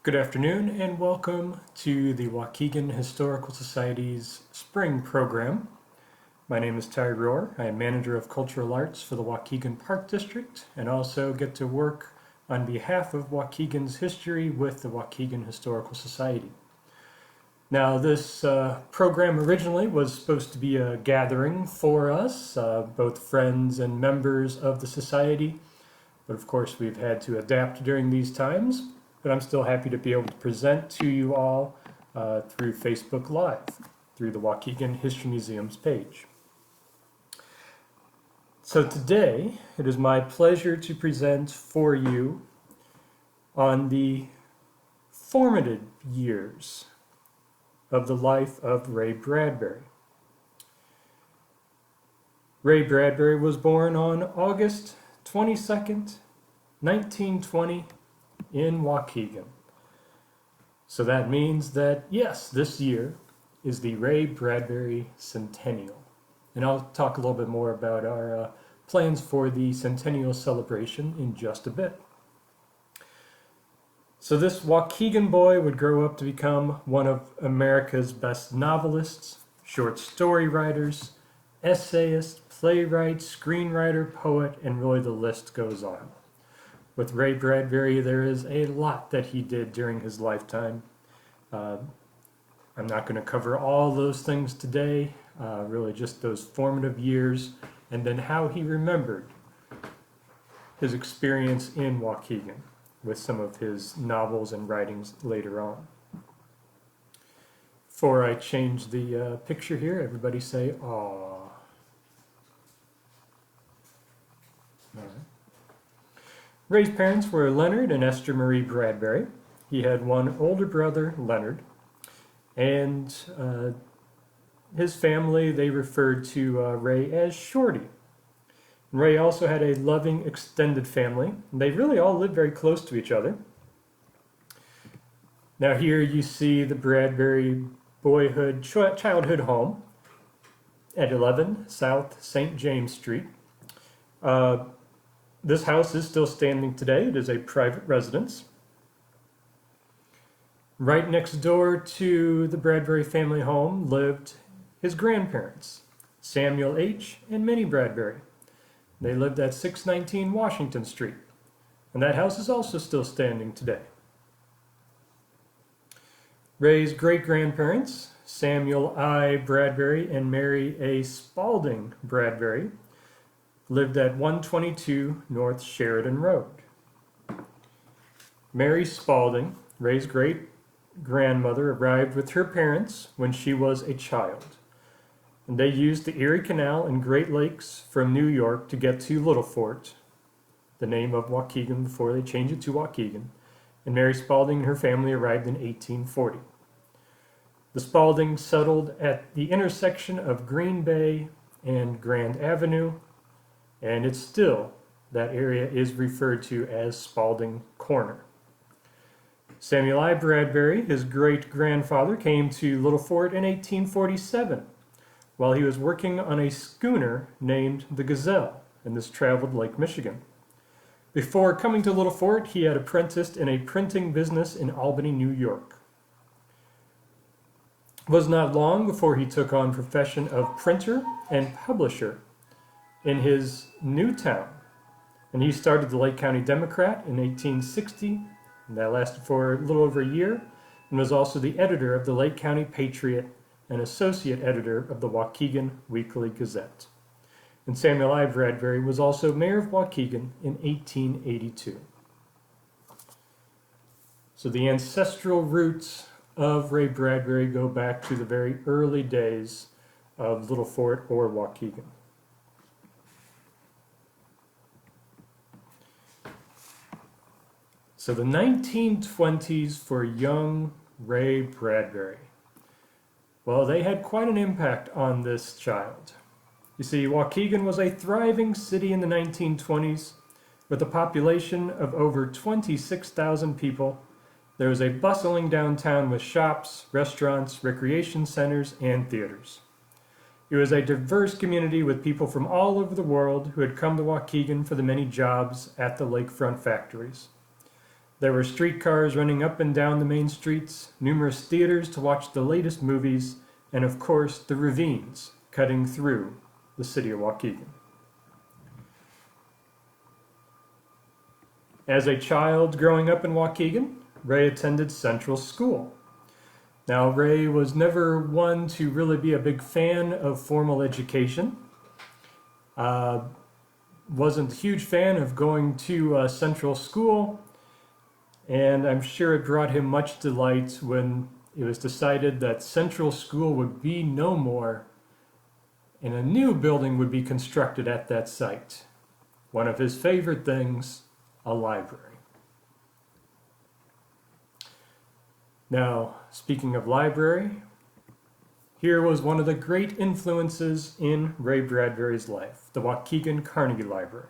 Good afternoon and welcome to the Waukegan Historical Society's spring program. My name is Ty Rohrer. I am Manager of Cultural Arts for the Waukegan Park District and also get to work on behalf of Waukegan's history with the Waukegan Historical Society. Now this program originally was supposed to be a gathering for us, both friends and members of the Society, but of course we've had to adapt during these times. But I'm still happy to be able to present to you all through Facebook Live, through the Waukegan History Museum's page. So today, it is my pleasure to present for you on the formative years of the life of Ray Bradbury. Ray Bradbury was born on August 22nd, 1920, in Waukegan. So that means that, yes, this year is the Ray Bradbury Centennial. And I'll talk a little bit more about our plans for the Centennial celebration in just a bit. So this Waukegan boy would grow up to become one of America's best novelists, short story writers, essayist, playwright, screenwriter, poet, and really the list goes on. With Ray Bradbury, there is a lot that he did during his lifetime. I'm not going to cover all those things today, really just those formative years, and then how he remembered his experience in Waukegan with some of his novels and writings later on. Before I change the picture here, everybody say, "Aww." All right. Ray's parents were Leonard and Esther Marie Bradbury. He had one older brother, Leonard, and his family, they referred to Ray as Shorty. Ray also had a loving extended family. They really all lived very close to each other. Now here you see the Bradbury childhood home at 11 South St. James Street. This house is still standing today. It is a private residence. Right next door to the Bradbury family home lived his grandparents, Samuel H. and Minnie Bradbury. They lived at 619 Washington Street, and that house is also still standing today. Ray's great-grandparents, Samuel I. Bradbury and Mary A. Spalding Bradbury, lived at 122 North Sheridan Road. Mary Spalding, Ray's great-grandmother, arrived with her parents when she was a child. And they used the Erie Canal and Great Lakes from New York to get to Little Fort, the name of Waukegan before they changed it to Waukegan. And Mary Spalding and her family arrived in 1840. The Spaldings settled at the intersection of Green Bay and Grand Avenue, and it's still, that area is referred to as Spalding Corner. Samuel I. Bradbury, his great-grandfather, came to Little Fort in 1847 while he was working on a schooner named the Gazelle, and this traveled Lake Michigan. Before coming to Little Fort, he had apprenticed in a printing business in Albany, New York. It was not long before he took on the profession of printer and publisher in his new town, and he started the Lake County Democrat in 1860, and that lasted for a little over a year, and was also the editor of the Lake County Patriot and associate editor of the Waukegan Weekly Gazette. And Samuel I. Bradbury was also mayor of Waukegan in 1882. So the ancestral roots of Ray Bradbury go back to the very early days of Little Fort or Waukegan. So the 1920s for young Ray Bradbury. Well, they had quite an impact on this child. You see, Waukegan was a thriving city in the 1920s with a population of over 26,000 people. There was a bustling downtown with shops, restaurants, recreation centers, and theaters. It was a diverse community with people from all over the world who had come to Waukegan for the many jobs at the lakefront factories. There were streetcars running up and down the main streets, numerous theaters to watch the latest movies, and of course the ravines cutting through the city of Waukegan. As a child growing up in Waukegan, Ray attended Central School. Now, Ray was never one to really be a big fan of formal education. Wasn't a huge fan of going to Central School, and I'm sure it brought him much delight when it was decided that Central School would be no more and a new building would be constructed at that site. One of his favorite things, a library. Now, speaking of library, here was one of the great influences in Ray Bradbury's life, the Waukegan Carnegie Library.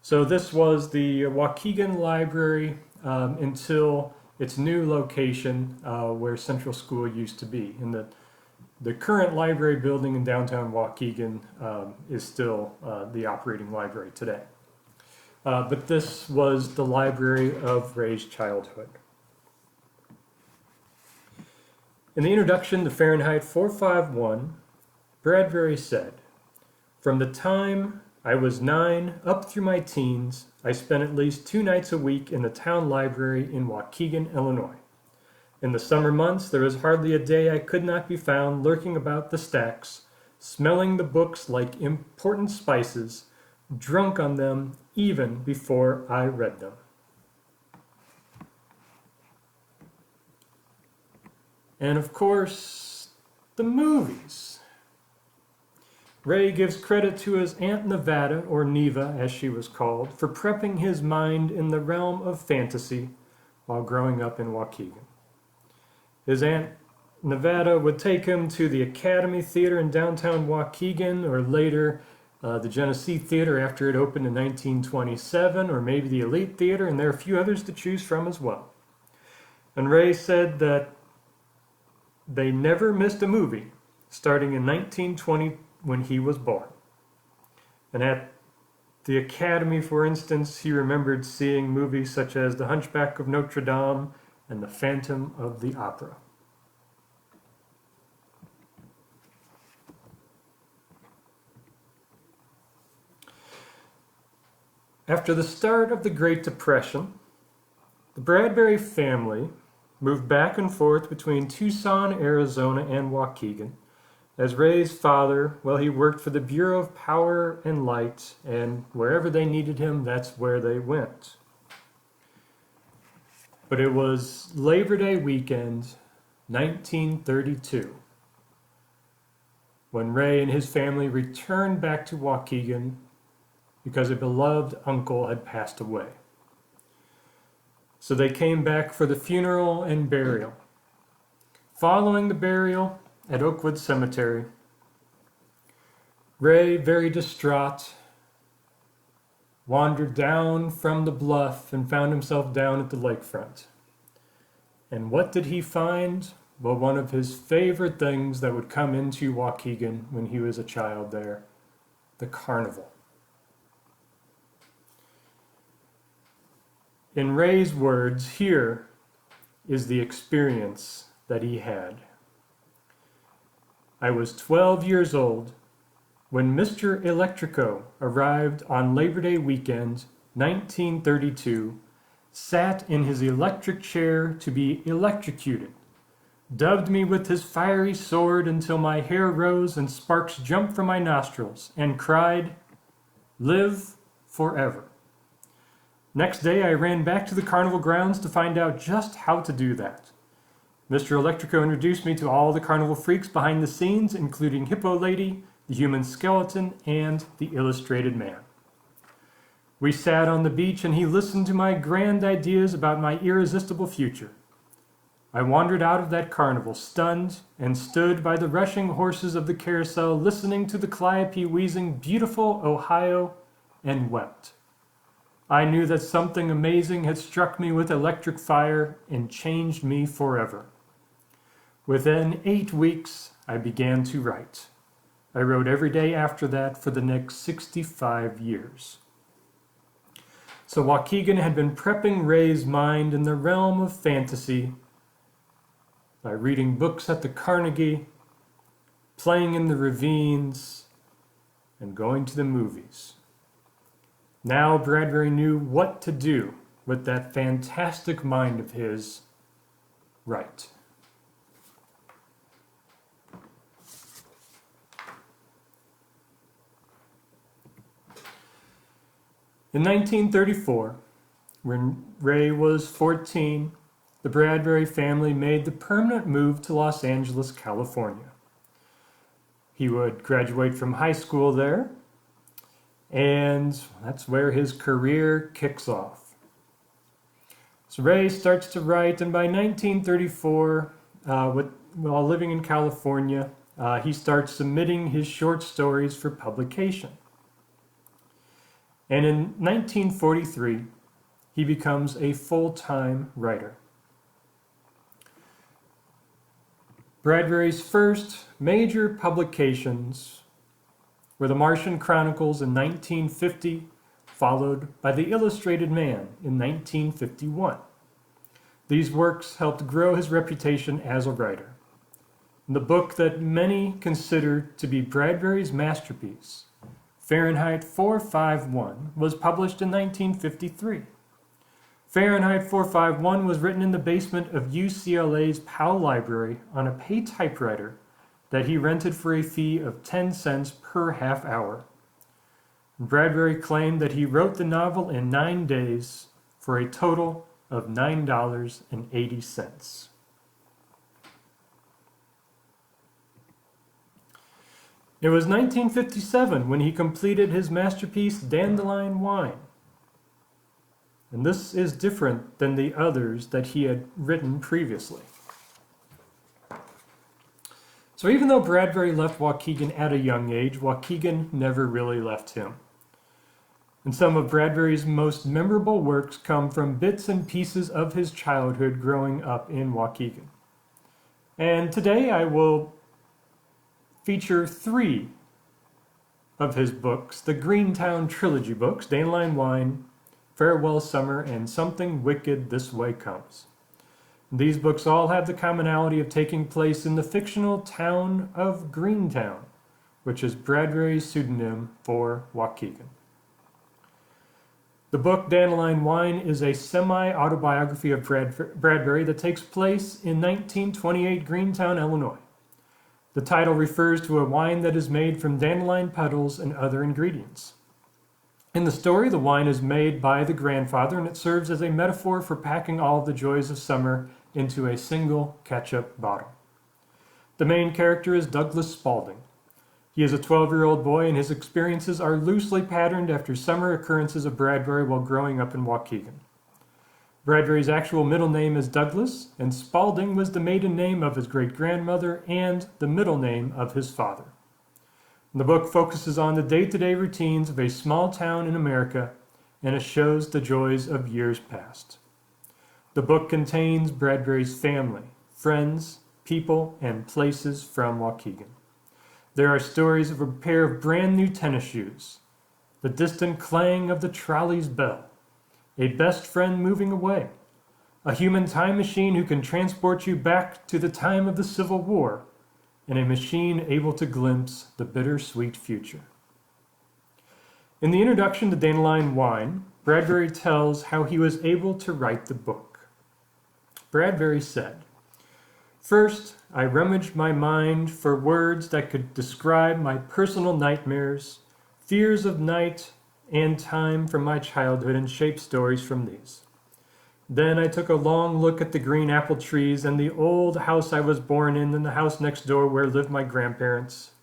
So this was the Waukegan Library until its new location where Central School used to be. And the current library building in downtown Waukegan is still the operating library today. But this was the library of Ray's childhood. In the introduction to Fahrenheit 451, Bradbury said, "From the time I was 9 up through my teens, I spent at least 2 nights a week in the town library in Waukegan, Illinois. In the summer months, there was hardly a day I could not be found lurking about the stacks, smelling the books like important spices, drunk on them even before I read them." And of course, the movies. Ray gives credit to his Aunt Nevada, or Neva as she was called, for prepping his mind in the realm of fantasy while growing up in Waukegan. His Aunt Nevada would take him to the Academy Theater in downtown Waukegan, or later the Genesee Theater after it opened in 1927, or maybe the Elite Theater, and there are a few others to choose from as well. And Ray said that they never missed a movie, starting in 1920 when he was born. And at the Academy, for instance, he remembered seeing movies such as The Hunchback of Notre Dame and The Phantom of the Opera. After the start of the Great Depression, the Bradbury family moved back and forth between Tucson, Arizona, and Waukegan, as Ray's father, well, he worked for the Bureau of Power and Light, and wherever they needed him, that's where they went. But it was Labor Day weekend, 1932, when Ray and his family returned back to Waukegan because a beloved uncle had passed away. So they came back for the funeral and burial. Following the burial at Oakwood Cemetery, Ray, very distraught, wandered down from the bluff and found himself down at the lakefront. And what did he find? Well, one of his favorite things that would come into Waukegan when he was a child there, the Carnival. In Ray's words, here is the experience that he had. "I was 12 years old when Mr. Electrico arrived on Labor Day weekend, 1932, sat in his electric chair to be electrocuted, dubbed me with his fiery sword until my hair rose and sparks jumped from my nostrils, and cried, 'Live forever.' Next day, I ran back to the carnival grounds to find out just how to do that. Mr. Electrico introduced me to all the carnival freaks behind the scenes, including Hippo Lady, the Human Skeleton, and the Illustrated Man. We sat on the beach and he listened to my grand ideas about my irresistible future. I wandered out of that carnival, stunned, and stood by the rushing horses of the carousel, listening to the calliope wheezing Beautiful Ohio, and wept. I knew that something amazing had struck me with electric fire and changed me forever. Within 8 weeks, I began to write. I wrote every day after that for the next 65 years. So Waukegan had been prepping Ray's mind in the realm of fantasy by reading books at the Carnegie, playing in the ravines, and going to the movies. Now Bradbury knew what to do with that fantastic mind of his. Right. In 1934, when Ray was 14, the Bradbury family made the permanent move to Los Angeles, California. He would graduate from high school there, and that's where his career kicks off. So Ray starts to write, and by 1934, while living in California, he starts submitting his short stories for publication. And in 1943, he becomes a full-time writer. Bradbury's first major publications were the Martian Chronicles in 1950, followed by The Illustrated Man in 1951. These works helped grow his reputation as a writer. The book that many consider to be Bradbury's masterpiece, Fahrenheit 451, was published in 1953. Fahrenheit 451 was written in the basement of UCLA's Powell Library on a paid typewriter that he rented for a fee of 10 cents per half hour. Bradbury claimed that he wrote the novel in 9 days for a total of $9.80. It was 1957 when he completed his masterpiece, Dandelion Wine. And this is different than the others that he had written previously. So even though Bradbury left Waukegan at a young age, Waukegan never really left him. And some of Bradbury's most memorable works come from bits and pieces of his childhood growing up in Waukegan. And today I will feature 3 of his books, the Greentown trilogy books, Dandelion Wine, Farewell Summer, and Something Wicked This Way Comes. These books all have the commonality of taking place in the fictional town of Greentown, which is Bradbury's pseudonym for Waukegan. The book Dandelion Wine is a semi-autobiography of Bradbury that takes place in 1928 Greentown, Illinois. The title refers to a wine that is made from dandelion petals and other ingredients. In the story, the wine is made by the grandfather, and it serves as a metaphor for packing all of the joys of summer into a single ketchup bottle. The main character is Douglas Spaulding. He is a 12-year-old boy, and his experiences are loosely patterned after summer occurrences of Bradbury while growing up in Waukegan. Bradbury's actual middle name is Douglas, and Spaulding was the maiden name of his great-grandmother and the middle name of his father. The book focuses on the day-to-day routines of a small town in America, and it shows the joys of years past. The book contains Bradbury's family, friends, people, and places from Waukegan. There are stories of a pair of brand new tennis shoes, the distant clang of the trolley's bell, a best friend moving away, a human time machine who can transport you back to the time of the Civil War, and a machine able to glimpse the bittersweet future. In the introduction to Dandelion Wine, Bradbury tells how he was able to write the book. Bradbury said, "First, I rummaged my mind for words that could describe my personal nightmares, fears of night and time from my childhood, and shape stories from these. Then I took a long look at the green apple trees and the old house I was born in and the house next door where lived my grandparents,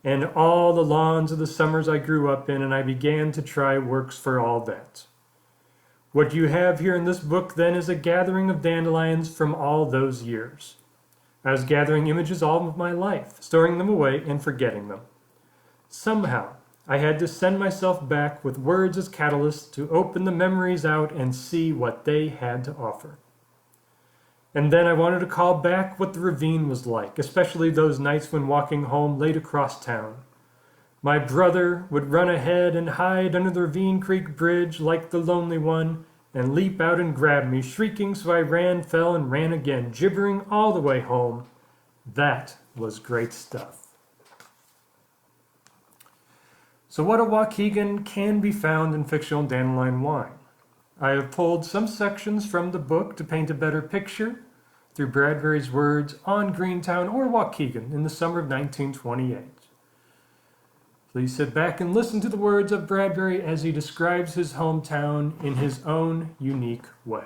and all the lawns of the summers I grew up in, and I began to try works for all that. What you have here in this book then is a gathering of dandelions from all those years. I was gathering images all of my life, storing them away and forgetting them. Somehow, I had to send myself back with words as catalysts to open the memories out and see what they had to offer. And then I wanted to call back what the ravine was like, especially those nights when walking home late across town. My brother would run ahead and hide under the Ravine Creek Bridge like the lonely one, and leap out and grab me, shrieking, so I ran, fell, and ran again, gibbering all the way home. That was great stuff. So what a Waukegan can be found in fictional Dandelion Wine. I have pulled some sections from the book to paint a better picture through Bradbury's words on Greentown or Waukegan in the summer of 1928. Please sit back and listen to the words of Bradbury as he describes his hometown in his own unique way.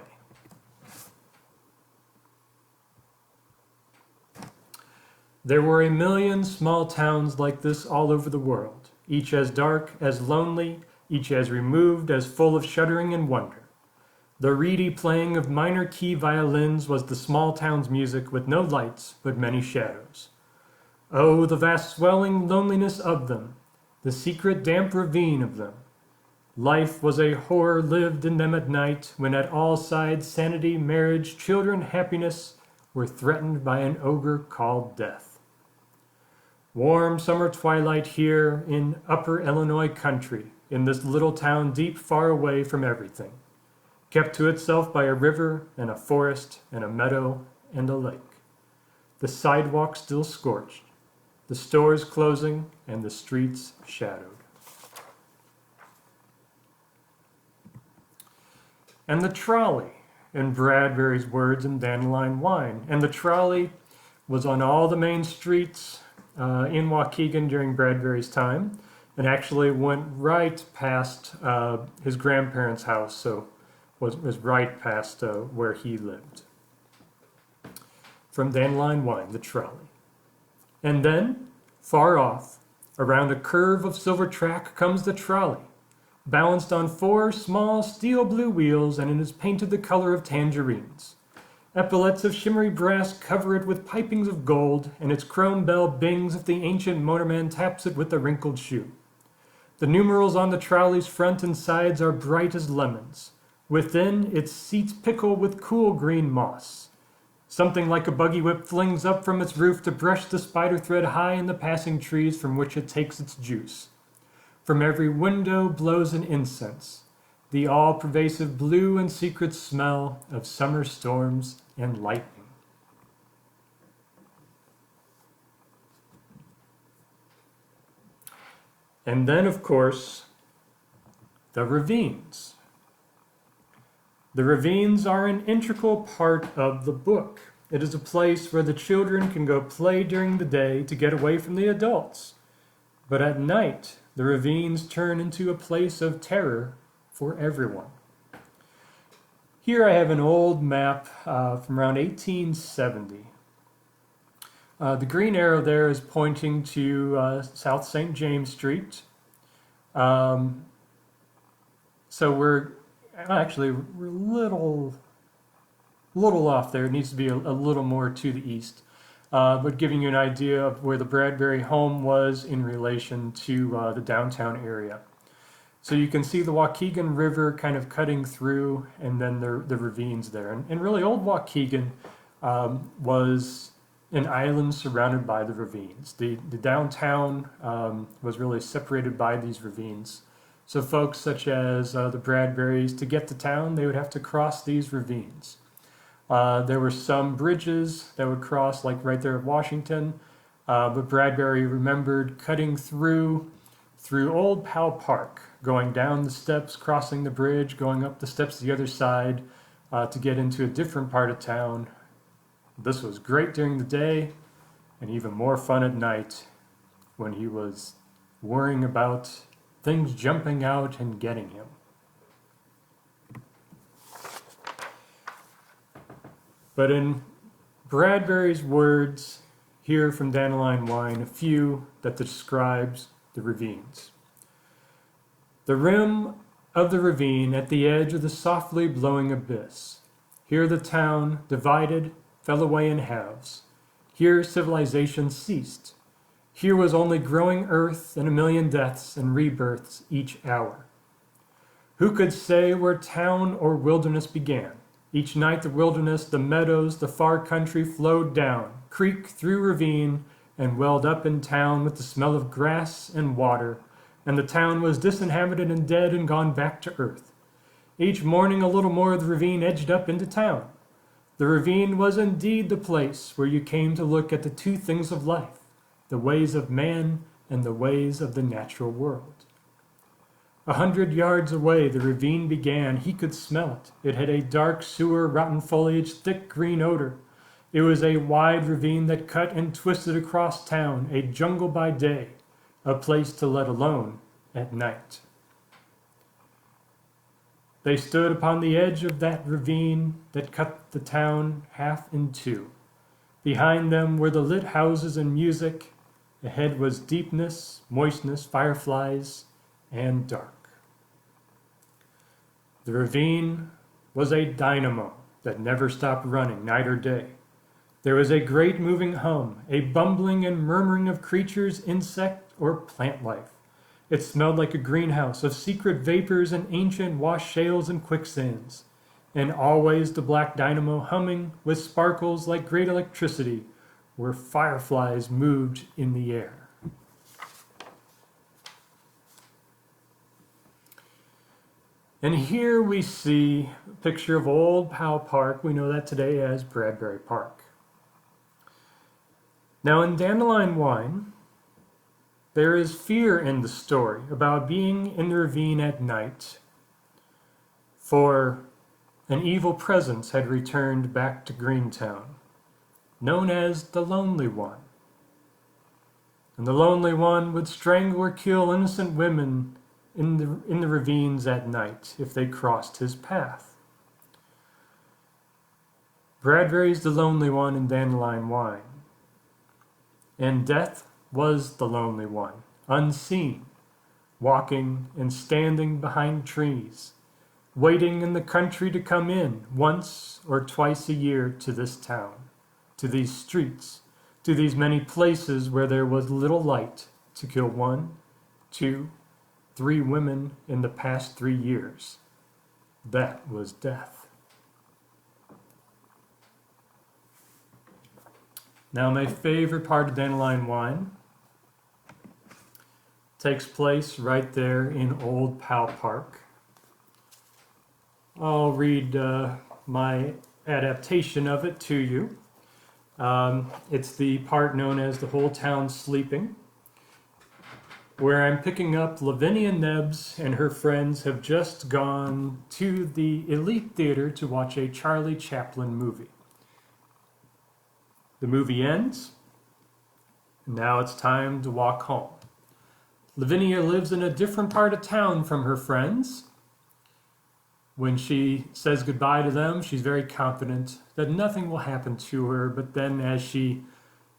There were a million small towns like this all over the world, each as dark, as lonely, each as removed, as full of shuddering and wonder. The reedy playing of minor key violins was the small town's music, with no lights but many shadows. Oh, the vast swelling loneliness of them, the secret damp ravine of them. Life was a horror lived in them at night, when at all sides sanity, marriage, children, happiness were threatened by an ogre called death. Warm summer twilight here in upper Illinois country, in this little town deep far away from everything, kept to itself by a river and a forest and a meadow and a lake. The sidewalk still scorched, the stores closing, and the streets shadowed. And the trolley, in Bradbury's words in Dandelion Wine, and the trolley was on all the main streets in Waukegan during Bradbury's time, and actually went right past his grandparents' house, so was right past where he lived. From Dandelion Wine, the trolley. And then, far off, around a curve of silver track comes the trolley, balanced on 4 small steel blue wheels, and it is painted the color of tangerines. Epaulets of shimmery brass cover it with pipings of gold, and its chrome bell bings if the ancient motorman taps it with a wrinkled shoe. The numerals on the trolley's front and sides are bright as lemons. Within, its seats pickle with cool green moss. Something like a buggy whip flings up from its roof to brush the spider thread high in the passing trees from which it takes its juice. From every window blows an incense, the all-pervasive blue and secret smell of summer storms and lightning. And then, of course, the ravines. The ravines are an integral part of the book. It is a place where the children can go play during the day to get away from the adults. But at night, the ravines turn into a place of terror for everyone. Here I have an old map from around 1870. The green arrow there is pointing to South St. James Street. So we're a little off there. It needs to be a little more to the east. But giving you an idea of where the Bradbury home was in relation to the downtown area. So you can see the Waukegan River kind of cutting through, and then the ravines there. And really, old Waukegan was an island surrounded by the ravines. The downtown was really separated by these ravines. So folks such as the Bradburys, to get to town, they would have to cross these ravines. There were some bridges that would cross, like right there at Washington, but Bradbury remembered cutting through Old Powell Park, going down the steps, crossing the bridge, going up the steps the other side to get into a different part of town. This was great during the day, and even more fun at night when he was worrying about things jumping out and getting him. But in Bradbury's words here from Dandelion Wine, a few that describes the ravines. The rim of the ravine at the edge of the softly blowing abyss. Here the town, divided, fell away in halves. Here civilization ceased. Here was only growing earth and a million deaths and rebirths each hour. Who could say where town or wilderness began? Each night the wilderness, the meadows, the far country flowed down, creek through ravine, and welled up in town with the smell of grass and water, and the town was disinhabited and dead and gone back to earth. Each morning a little more of the ravine edged up into town. The ravine was indeed the place where you came to look at the two things of life, the ways of man and the ways of the natural world. 100 yards away the ravine began. He could smell it. It had a dark sewer, rotten foliage, thick green odor. It was a wide ravine that cut and twisted across town, a jungle by day, a place to let alone at night. They stood upon the edge of that ravine that cut the town half in two. Behind them were the lit houses and music. Ahead was deepness, moistness, fireflies, and dark. The ravine was a dynamo that never stopped running night or day. There was a great moving hum, a bumbling and murmuring of creatures, insect or plant life. It smelled like a greenhouse of secret vapors and ancient washed shales and quicksands. And always the black dynamo humming with sparkles like great electricity, where fireflies moved in the air. And here we see a picture of old Powell Park. We know that today as Bradbury Park. Now in Dandelion Wine, there is fear in the story about being in the ravine at night, for an evil presence had returned back to Greentown, known as the Lonely One. And the Lonely One would strangle or kill innocent women in the ravines at night if they crossed his path. Bradbury's the Lonely One in Dandelion Wine. And death was the Lonely One, unseen, walking and standing behind trees, waiting in the country to come in once or twice a year to this town, to these streets, to these many places where there was little light, to kill 1, 2, 3 women in the past 3 years. That was death. Now my favorite part of Dandelion Wine takes place right there in Old Powell Park. I'll read my adaptation of it to you. It's the part known as The Whole Town Sleeping, where I'm picking up Lavinia Nebbs and her friends have just gone to the Elite Theater to watch a Charlie Chaplin movie. The movie ends, and now it's time to walk home. Lavinia lives in a different part of town from her friends. When she says goodbye to them, she's very confident that nothing will happen to her, but then as she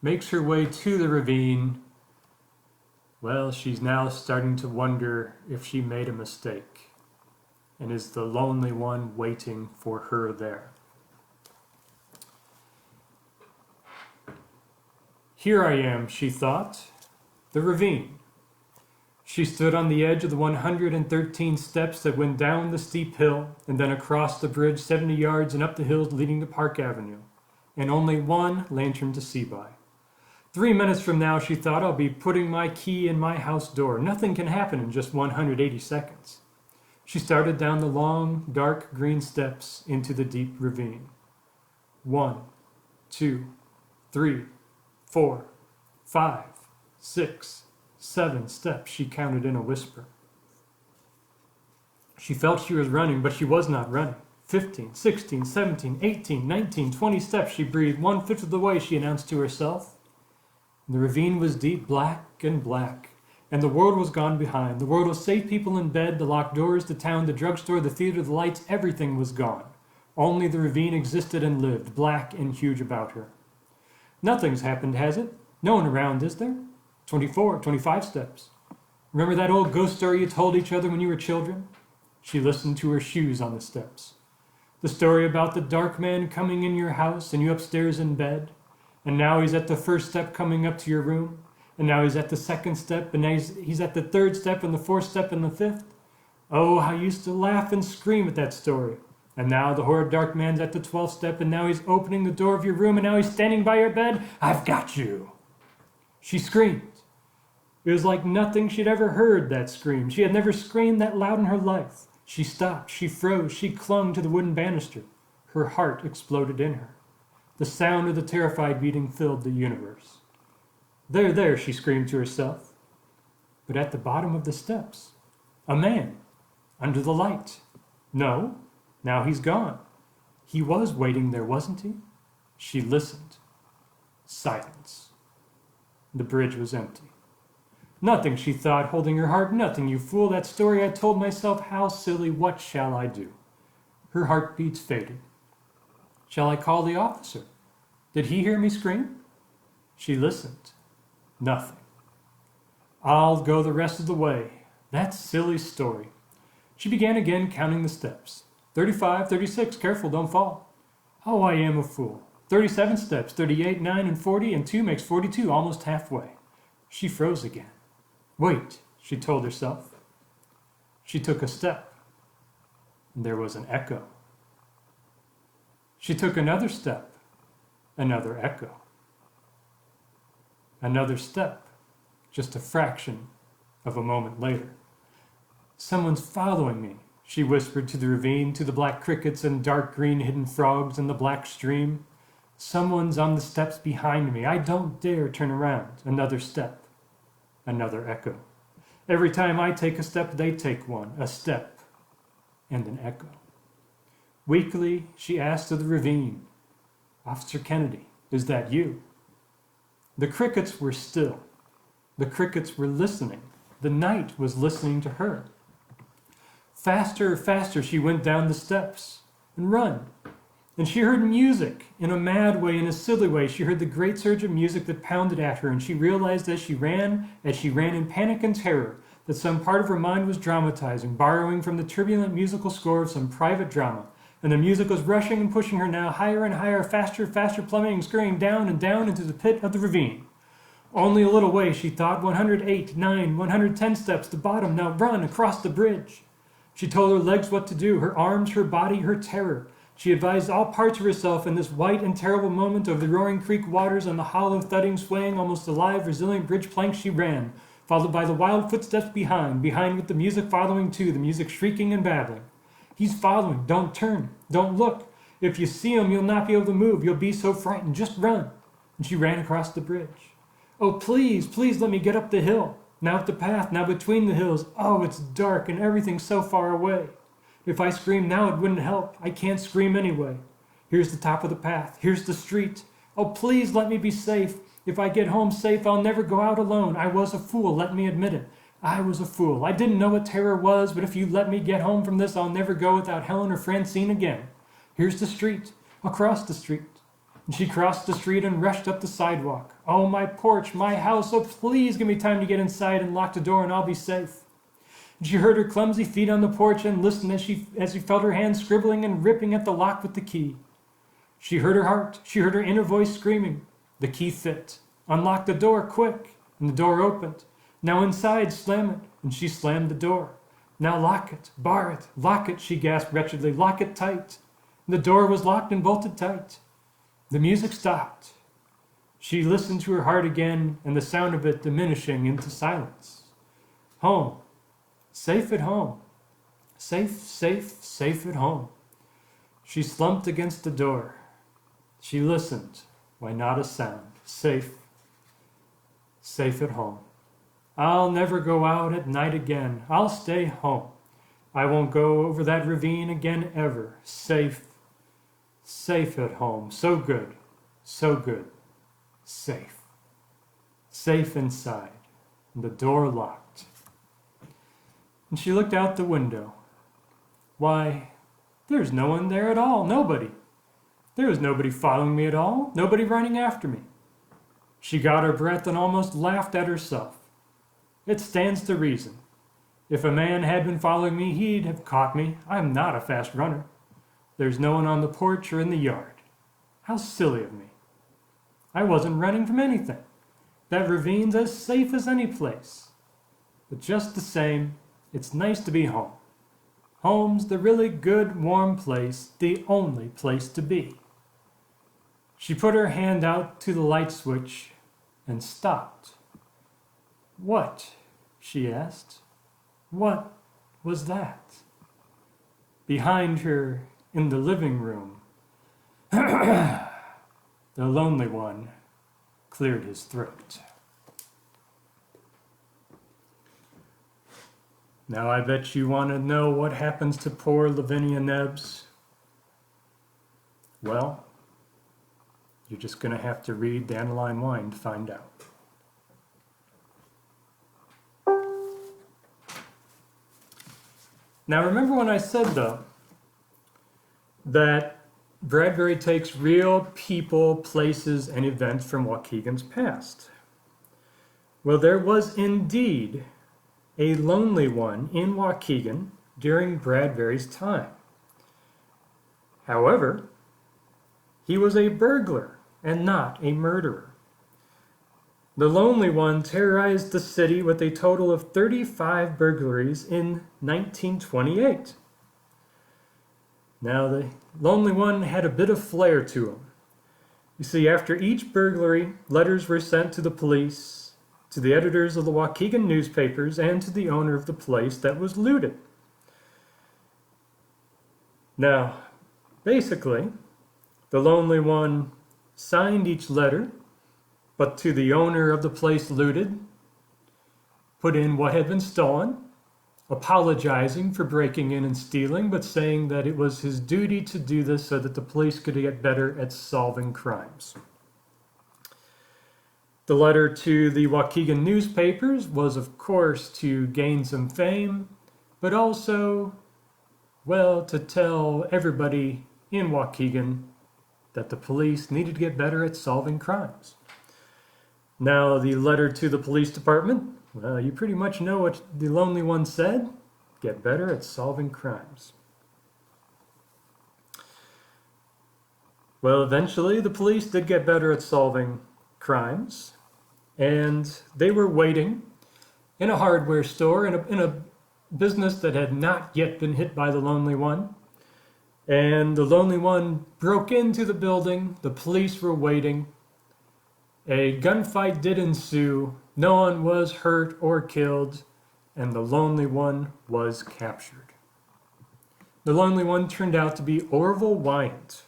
makes her way to the ravine, well, she's now starting to wonder if she made a mistake, and is the lonely one waiting for her there. Here I am, she thought, the ravine. She stood on the edge of the 113 steps that went down the steep hill and then across the bridge 70 yards and up the hills leading to Park Avenue, and only one lantern to see by. 3 minutes from now, she thought, I'll be putting my key in my house door. Nothing can happen in just 180 seconds. She started down the long, dark green steps into the deep ravine. 1, 2, 3, 4, 5, 6, 7 steps, she counted in a whisper. She felt she was running, but she was not running. 15, 16, 17, 18, 19, 20 steps, she breathed. 1/5 of the way, she announced to herself. The ravine was deep, black, and the world was gone behind. The world of safe people in bed, the locked doors, the town, the drugstore, the theater, the lights, everything was gone. Only the ravine existed and lived, black and huge about her. Nothing's happened, has it? No one around, is there? 24, 25 steps. Remember that old ghost story you told each other when you were children? She listened to her shoes on the steps. The story about the dark man coming in your house and you upstairs in bed, and now he's at the first step coming up to your room, and now he's at the second step, and now he's at the third step and the fourth step and the fifth. Oh, how I used to laugh and scream at that story. And now the horrid dark man's at the 12th step, and now he's opening the door of your room, and now he's standing by your bed. I've got you. She screamed. It was like nothing she'd ever heard, that scream. She had never screamed that loud in her life. She stopped, she froze, she clung to the wooden banister. Her heart exploded in her. The sound of the terrified beating filled the universe. There, there, she screamed to herself. But at the bottom of the steps, a man, under the light. No, now he's gone. He was waiting there, wasn't he? She listened. Silence. The bridge was empty. Nothing, she thought, holding her heart. Nothing, you fool. That story I told myself, how silly. What shall I do? Her heartbeats faded. Shall I call the officer? Did he hear me scream? She listened. Nothing. I'll go the rest of the way. That silly story. She began again counting the steps. 35, 36, careful, don't fall. Oh, I am a fool. 37 steps, 38, 9, and 40, and 2 makes 42, almost halfway. She froze again. Wait, she told herself. She took a step, and there was an echo. She took another step, another echo. Another step, just a fraction of a moment later. Someone's following me, she whispered to the ravine, to the black crickets and dark green hidden frogs in the black stream. Someone's on the steps behind me. I don't dare turn around. Another step, another echo. Every time I take a step, they take one, a step and an echo. Weakly, she asked of the ravine, Officer Kennedy, is that you? The crickets were still. The crickets were listening. The night was listening to her. Faster, faster, she went down the steps and run. And she heard music in a mad way, in a silly way. She heard the great surge of music that pounded at her, and she realized as she ran in panic and terror, that some part of her mind was dramatizing, borrowing from the turbulent musical score of some private drama. And the music was rushing and pushing her now higher and higher, faster, faster, plummeting, scurrying down and down into the pit of the ravine. Only a little way, she thought, 108, 9, 110 steps, the bottom, now run across the bridge. She told her legs what to do, her arms, her body, her terror. She advised all parts of herself in this white and terrible moment over the roaring creek waters on the hollow, thudding, swaying, almost alive, resilient bridge plank she ran, followed by the wild footsteps behind with the music following too, the music shrieking and babbling. He's following, don't turn, don't look. If you see him, you'll not be able to move, you'll be so frightened, just run. And she ran across the bridge. Oh, please, please let me get up the hill. Now up the path, now between the hills. Oh, it's dark and everything's so far away. If I scream now, it wouldn't help. I can't scream anyway. Here's the top of the path. Here's the street. Oh, please let me be safe. If I get home safe, I'll never go out alone. I was a fool, let me admit it. I was a fool. I didn't know what terror was, but if you let me get home from this, I'll never go without Helen or Francine again. Here's the street. Across the street. And she crossed the street and rushed up the sidewalk. Oh, my porch, my house. Oh, please give me time to get inside and lock the door and I'll be safe. And she heard her clumsy feet on the porch and listened as she felt her hand scribbling and ripping at the lock with the key. She heard her heart. She heard her inner voice screaming. The key fit. Unlock the door, quick. And the door opened. Now inside, slam it. And she slammed the door. Now lock it, bar it, lock it, she gasped wretchedly. Lock it tight. And the door was locked and bolted tight. The music stopped. She listened to her heart again, and the sound of it diminishing into silence. Home. Safe at home. Safe, safe, safe at home. She slumped against the door. She listened. Why, not a sound. Safe. Safe at home. I'll never go out at night again. I'll stay home. I won't go over that ravine again ever. Safe. Safe at home. So good. So good. Safe. Safe inside. And the door locked. And she looked out the window. Why, there's no one there at all. Nobody. There was nobody following me at all. Nobody running after me. She got her breath and almost laughed at herself. It stands to reason. If a man had been following me, he'd have caught me. I'm not a fast runner. There's no one on the porch or in the yard. How silly of me. I wasn't running from anything. That ravine's as safe as any place. But just the same, it's nice to be home. Home's the really good, warm place, the only place to be. She put her hand out to the light switch, and stopped. "What?" she asked. "What was that?" Behind her in the living room, the lonely one cleared his throat. Now I bet you want to know what happens to poor Lavinia Nebbs. Well, you're just going to have to read Dandelion Wine to find out. Now remember when I said, though, that Bradbury takes real people, places, and events from Waukegan's past. Well, there was indeed a lonely one in Waukegan during Bradbury's time. However, he was a burglar and not a murderer. The lonely one terrorized the city with a total of 35 burglaries in 1928. Now, the lonely one had a bit of flair to him. You see, after each burglary, letters were sent to the police, to the editors of the Waukegan newspapers, and to the owner of the place that was looted. Now, basically, the lonely one signed each letter, but to the owner of the place looted, put in what had been stolen, apologizing for breaking in and stealing, but saying that it was his duty to do this so that the police could get better at solving crimes. The letter to the Waukegan newspapers was, of course, to gain some fame, but also, well, to tell everybody in Waukegan that the police needed to get better at solving crimes. Now, the letter to the police department, well, you pretty much know what the lonely one said. Get better at solving crimes. Well, eventually, the police did get better at solving crimes. And they were waiting in a hardware store, in a business that had not yet been hit by the lonely one. And the lonely one broke into the building. The police were waiting. A gunfight did ensue. No one was hurt or killed, and the lonely one was captured. The lonely one turned out to be Orville Wyant.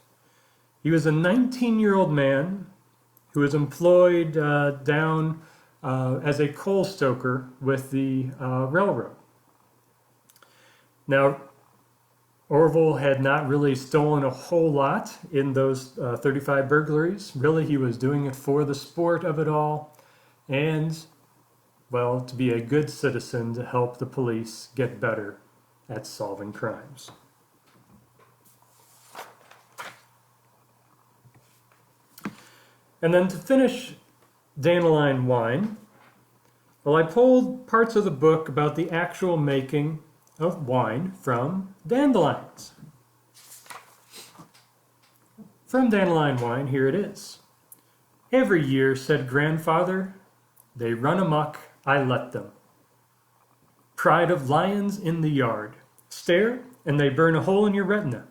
He was a 19-year-old man who was employed down as a coal stoker with the railroad. Now, Orville had not really stolen a whole lot in those 35 burglaries. Really, he was doing it for the sport of it all and, well, to be a good citizen to help the police get better at solving crimes. And then to finish Dandelion Wine, well, I pulled parts of the book about the actual making of wine from dandelions. From Dandelion Wine, here it is. "Every year," said grandfather, "they run amok, I let them. Pride of lions in the yard. Stare, and they burn a hole in your retina.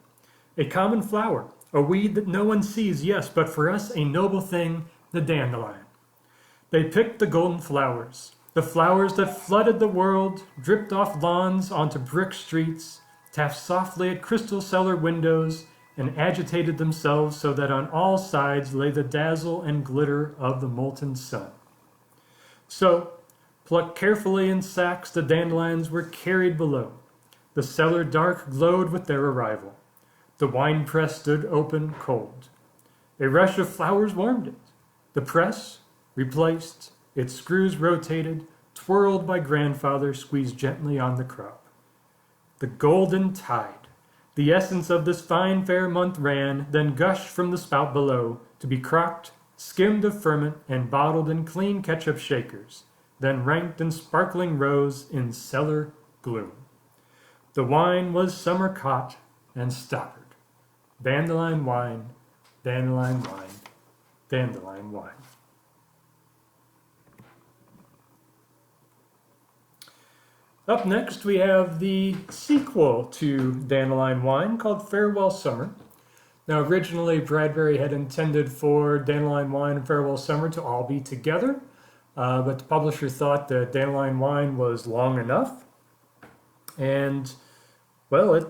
A common flower, a weed that no one sees, yes, but for us a noble thing, the dandelion. They picked the golden flowers, the flowers that flooded the world, dripped off lawns onto brick streets, tapped softly at crystal cellar windows, and agitated themselves so that on all sides lay the dazzle and glitter of the molten sun. So, plucked carefully in sacks, the dandelions were carried below. The cellar dark glowed with their arrival. The wine press stood open cold. A rush of flowers warmed it. The press, replaced, its screws rotated, twirled by grandfather, squeezed gently on the crop. The golden tide, the essence of this fine fair month ran, then gushed from the spout below, to be crocked, skimmed of ferment, and bottled in clean ketchup shakers, then ranked in sparkling rows in cellar gloom. The wine was summer caught and stoppered. Dandelion wine, dandelion wine, dandelion wine." Up next, we have the sequel to Dandelion Wine called Farewell Summer. Now, originally, Bradbury had intended for Dandelion Wine and Farewell Summer to all be together, but the publisher thought that Dandelion Wine was long enough. And, well, it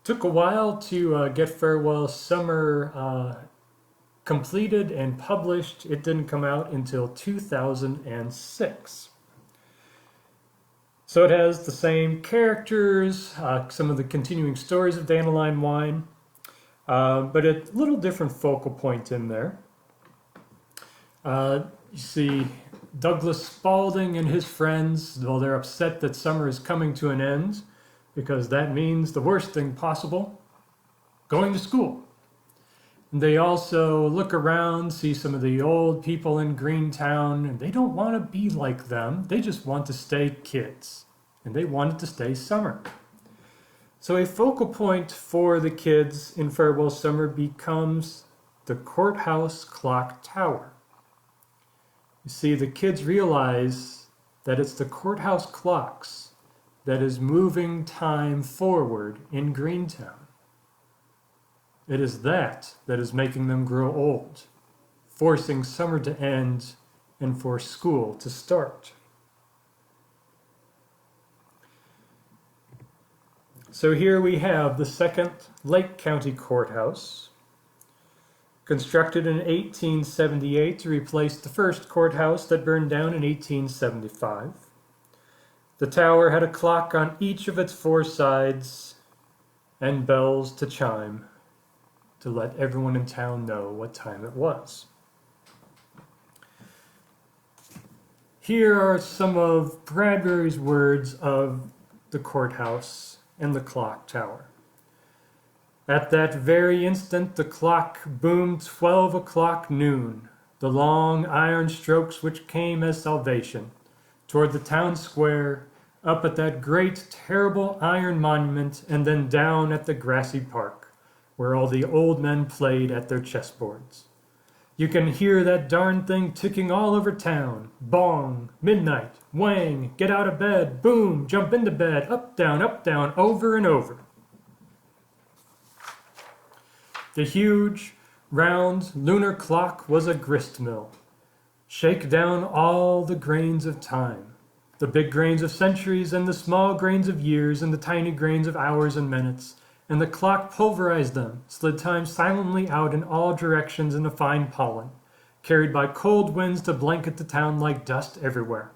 took a while to get Farewell Summer completed and published. It didn't come out until 2006. So it has the same characters, some of the continuing stories of Dandelion Wine, but a little different focal point in there. You see Douglas Spaulding and his friends, well, they're upset that summer is coming to an end because that means the worst thing possible, going to school. And they also look around, see some of the old people in Greentown, and they don't want to be like them. They just want to stay kids, and they want it to stay summer. So a focal point for the kids in Farewell Summer becomes the courthouse clock tower. You see, the kids realize that it's the courthouse clocks that is moving time forward in Greentown. It is that is making them grow old, forcing summer to end and for school to start. So here we have the second Lake County Courthouse, constructed in 1878 to replace the first courthouse that burned down in 1875. The tower had a clock on each of its four sides and bells to chime to let everyone in town know what time it was. Here are some of Bradbury's words of the courthouse and the clock tower. At that very instant the clock boomed 12 o'clock noon, the long iron strokes which came as salvation, toward the town square, up at that great terrible iron monument, and then down at the grassy park, where all the old men played at their chessboards. You can hear that darn thing ticking all over town. Bong, midnight, whang, get out of bed, boom, jump into bed, up, down, over and over. The huge, round, lunar clock was a grist mill. Shake down all the grains of time, the big grains of centuries and the small grains of years and the tiny grains of hours and minutes, and the clock pulverized them, slid time silently out in all directions in a fine pollen, carried by cold winds to blanket the town like dust everywhere.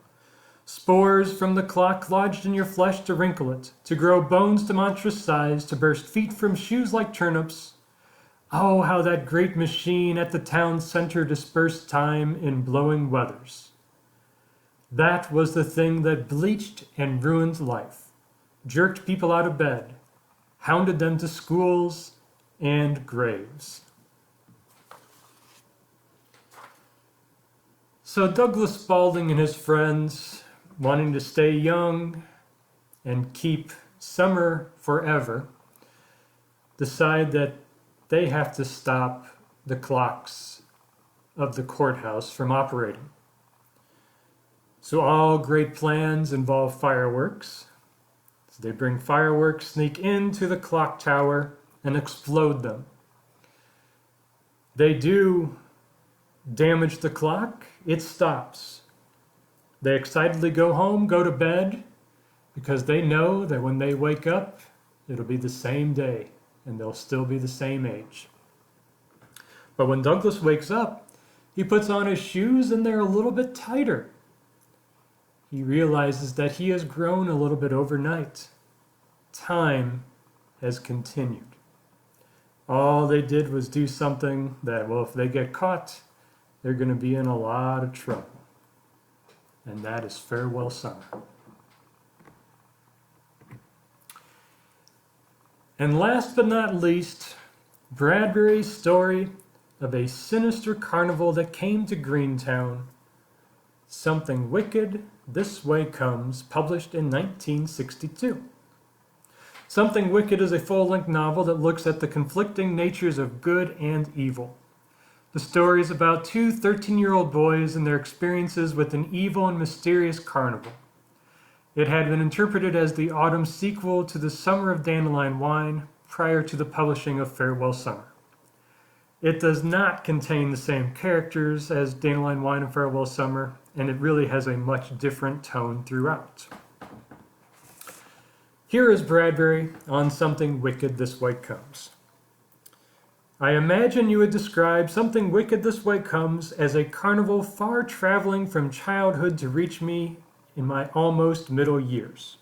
Spores from the clock lodged in your flesh to wrinkle it, to grow bones to monstrous size, to burst feet from shoes like turnips. Oh, how that great machine at the town center dispersed time in blowing weathers. That was the thing that bleached and ruined life, jerked people out of bed, hounded them to schools and graves. So Douglas Spaulding and his friends, wanting to stay young and keep summer forever, decide that they have to stop the clocks of the courthouse from operating. So all great plans involve fireworks. So they bring fireworks, sneak into the clock tower, and explode them. They do damage the clock. It stops. They excitedly go home, go to bed, because they know that when they wake up, it'll be the same day, and they'll still be the same age. But when Douglas wakes up, he puts on his shoes, and they're a little bit tighter. He realizes that he has grown a little bit overnight. Time has continued. All they did was do something that, well, if they get caught, they're going to be in a lot of trouble. And that is Farewell Summer. And last but not least, Bradbury's story of a sinister carnival that came to Greentown. Something Wicked This Way Comes, published in 1962. Something Wicked is a full-length novel that looks at the conflicting natures of good and evil. The story is about two 13-year-old boys and their experiences with an evil and mysterious carnival. It had been interpreted as the autumn sequel to The Summer of Dandelion Wine prior to the publishing of Farewell Summer. It does not contain the same characters as Dandelion Wine and Farewell Summer, and it really has a much different tone throughout. Here is Bradbury on Something Wicked This Way Comes. I imagine you would describe Something Wicked This Way Comes as a carnival far traveling from childhood to reach me in my almost middle years.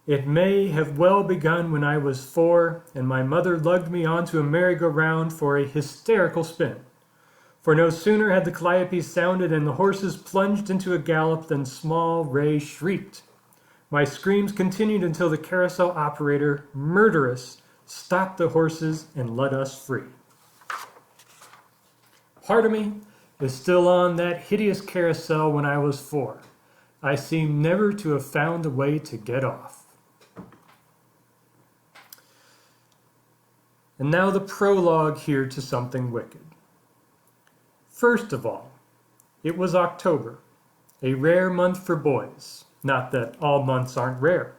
It may have well begun when I was 4 and my mother lugged me onto a merry-go-round for a hysterical spin. For no sooner had the calliope sounded and the horses plunged into a gallop than small Ray shrieked. My screams continued until the carousel operator, murderous, stopped the horses and let us free. Part of me is still on that hideous carousel when I was 4. I seem never to have found a way to get off. And now the prologue here to Something Wicked. First of all, it was October, a rare month for boys. Not that all months aren't rare,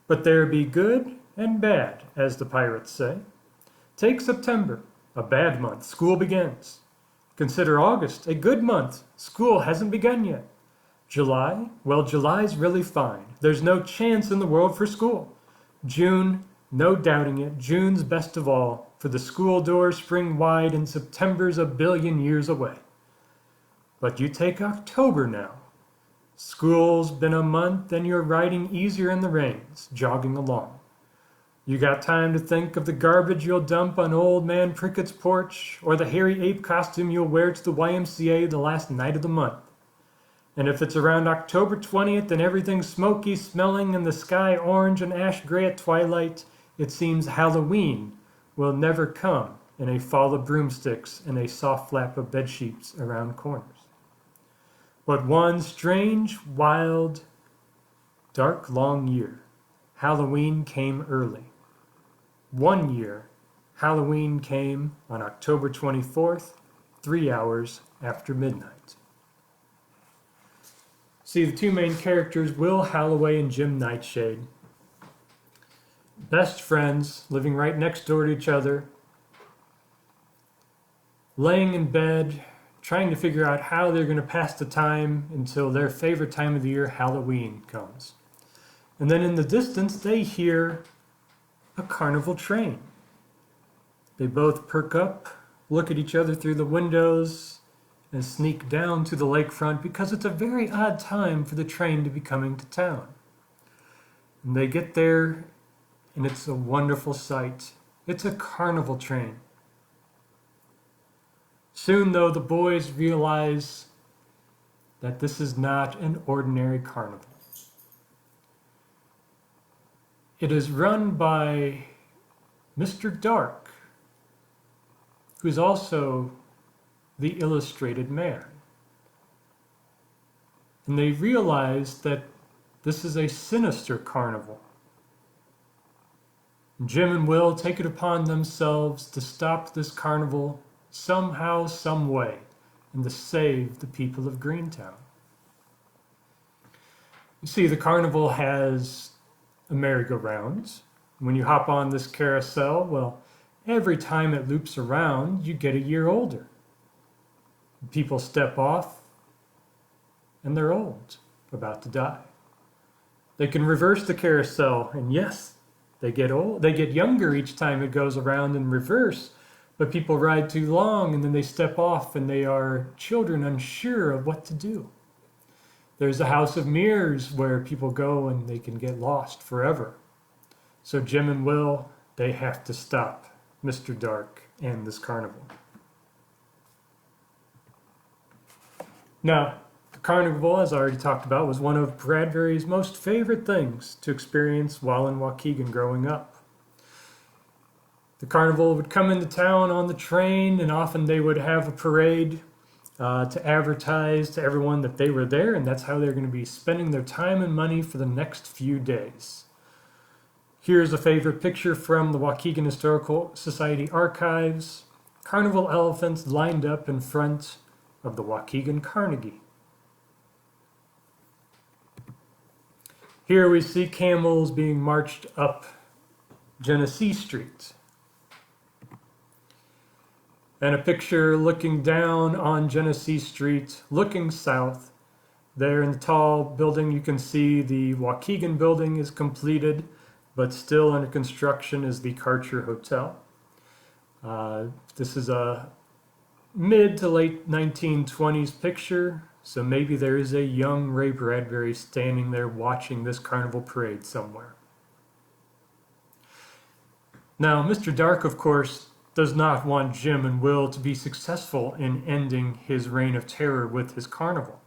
but there be good and bad, as the pirates say. Take September, a bad month, school begins. Consider August, a good month, school hasn't begun yet. July, well, July's really fine. There's no chance in the world for school. June, no doubting it, June's best of all, for the school doors spring wide and September's a billion years away. But you take October now. School's been a month and you're riding easier in the reins, jogging along. You got time to think of the garbage you'll dump on Old Man Prickett's porch or the hairy ape costume you'll wear to the YMCA the last night of the month. And if it's around October 20th and everything's smoky smelling and the sky orange and ash gray at twilight, it seems Halloween will never come in a fall of broomsticks and a soft flap of bedsheets around corners. But one strange, wild, dark, long year, Halloween came early. One year, Halloween came on October 24th, 3 hours after midnight. See, the two main characters, Will Halloway and Jim Nightshade, best friends, living right next door to each other, laying in bed, trying to figure out how they're going to pass the time until their favorite time of the year, Halloween, comes. And then in the distance, they hear a carnival train. They both perk up, look at each other through the windows, and sneak down to the lakefront because it's a very odd time for the train to be coming to town. And they get there, and it's a wonderful sight. It's a carnival train. Soon, though, the boys realize that this is not an ordinary carnival. It is run by Mr. Dark, who's also the illustrated man. And they realize that this is a sinister carnival. Jim and Will take it upon themselves to stop this carnival somehow, some way, and to save the people of Greentown. You see, the carnival has a merry-go-round. When you hop on this carousel, well, every time it loops around, you get a year older. People step off, and they're old, about to die. They can reverse the carousel, and yes, they get old. They get younger each time it goes around in reverse, but people ride too long, and then they step off, and they are children unsure of what to do. There's a house of mirrors where people go and they can get lost forever. So Jim and Will, they have to stop Mr. Dark and this carnival. Now, the carnival, as I already talked about, was one of Bradbury's most favorite things to experience while in Waukegan growing up. The carnival would come into town on the train, and often they would have a parade to advertise to everyone that they were there, and that's how they're going to be spending their time and money for the next few days. Here's a favorite picture from the Waukegan Historical Society archives. Carnival elephants lined up in front of the Waukegan Carnegie. Here we see camels being marched up Genesee Street. And a picture looking down on Genesee Street, looking south. There in the tall building, you can see the Waukegan building is completed, but still under construction is the Karcher Hotel. This is a mid to late 1920s picture, so maybe there is a young Ray Bradbury standing there watching this carnival parade somewhere. Now, Mr. Dark, of course, does not want Jim and Will to be successful in ending his reign of terror with his carnival.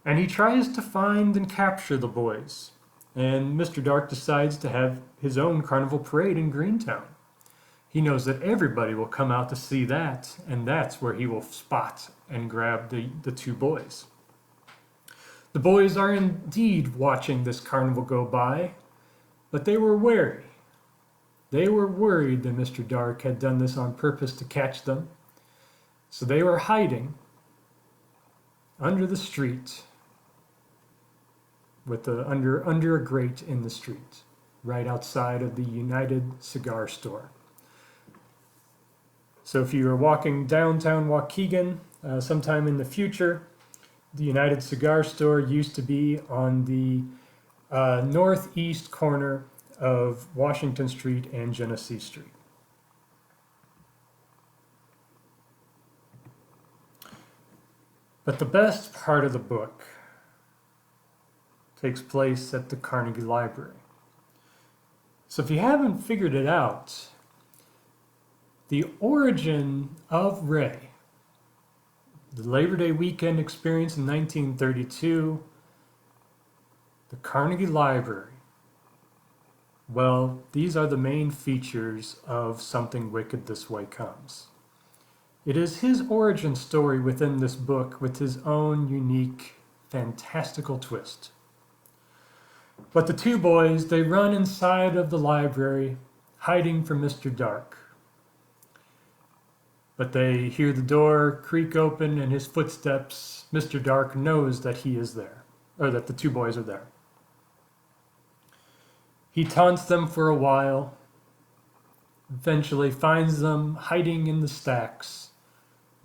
And he tries to find and capture the boys. And Mr. Dark decides to have his own carnival parade in Greentown. He knows that everybody will come out to see that, and that's where he will spot and grab the two boys. The boys are indeed watching this carnival go by, but they were wary. They were worried that Mr. Dark had done this on purpose to catch them, so they were hiding under the street, under a grate in the street, right outside of the United Cigar Store. So if you are walking downtown Waukegan sometime in the future, the United Cigar Store used to be on the northeast corner of Washington Street and Genesee Street. But the best part of the book takes place at the Carnegie Library. So if you haven't figured it out, the origin of Ray, the Labor Day weekend experience in 1932, the Carnegie Library, well, these are the main features of Something Wicked This Way Comes. It is his origin story within this book with his own unique, fantastical twist. But the two boys, they run inside of the library, hiding from Mr. Dark. But they hear the door creak open and his footsteps. Mr. Dark knows that he is there, or that the two boys are there. He taunts them for a while, eventually finds them hiding in the stacks,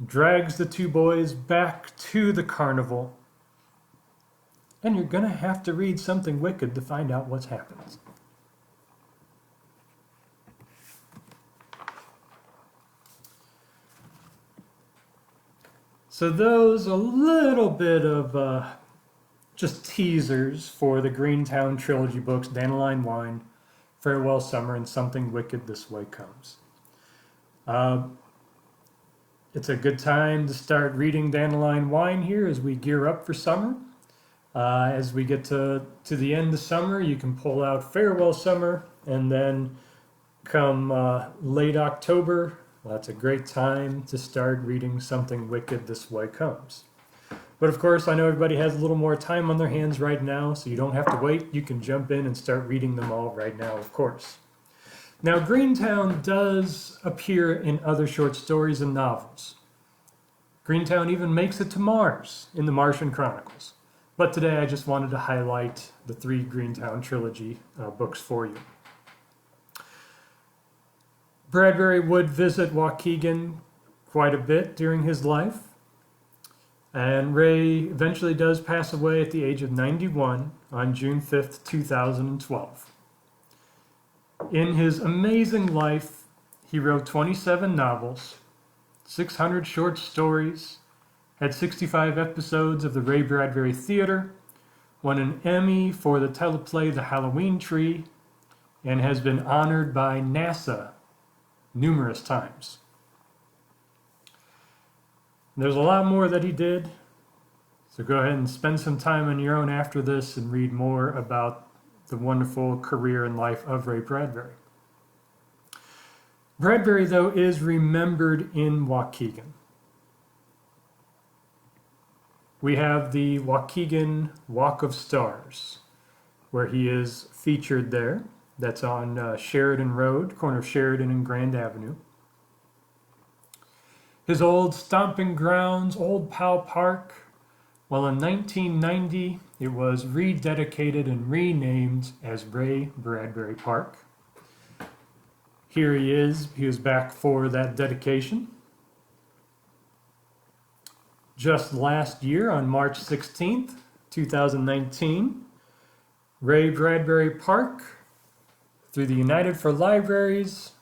drags the two boys back to the carnival, and you're going to have to read Something Wicked to find out what's happened. So those a little bit of just teasers for the Greentown trilogy books, Dandelion Wine, Farewell Summer, and Something Wicked This Way Comes. It's a good time to start reading Dandelion Wine here as we gear up for summer. As we get to the end of summer, you can pull out Farewell Summer, and then come late October, that's a great time to start reading Something Wicked This Way Comes. But of course, I know everybody has a little more time on their hands right now, so you don't have to wait. You can jump in and start reading them all right now, of course. Now, Greentown does appear in other short stories and novels. Greentown even makes it to Mars in the Martian Chronicles. But today I just wanted to highlight the 3 Greentown trilogy books for you. Bradbury would visit Waukegan quite a bit during his life. And Ray eventually does pass away at the age of 91 on June 5th, 2012. In his amazing life, he wrote 27 novels, 600 short stories, had 65 episodes of the Ray Bradbury Theater, won an Emmy for the teleplay The Halloween Tree, and has been honored by NASA numerous times. There's a lot more that he did, so go ahead and spend some time on your own after this and read more about the wonderful career and life of Ray Bradbury. Bradbury, though, is remembered in Waukegan. We have the Waukegan Walk of Stars, where he is featured there. That's on Sheridan Road, corner of Sheridan and Grand Avenue. His old stomping grounds, Old Powell Park, well, in 1990, it was rededicated and renamed as Ray Bradbury Park. Here he is. He was back for that dedication. Just last year, on March 16th, 2019, Ray Bradbury Park, through the United for Libraries,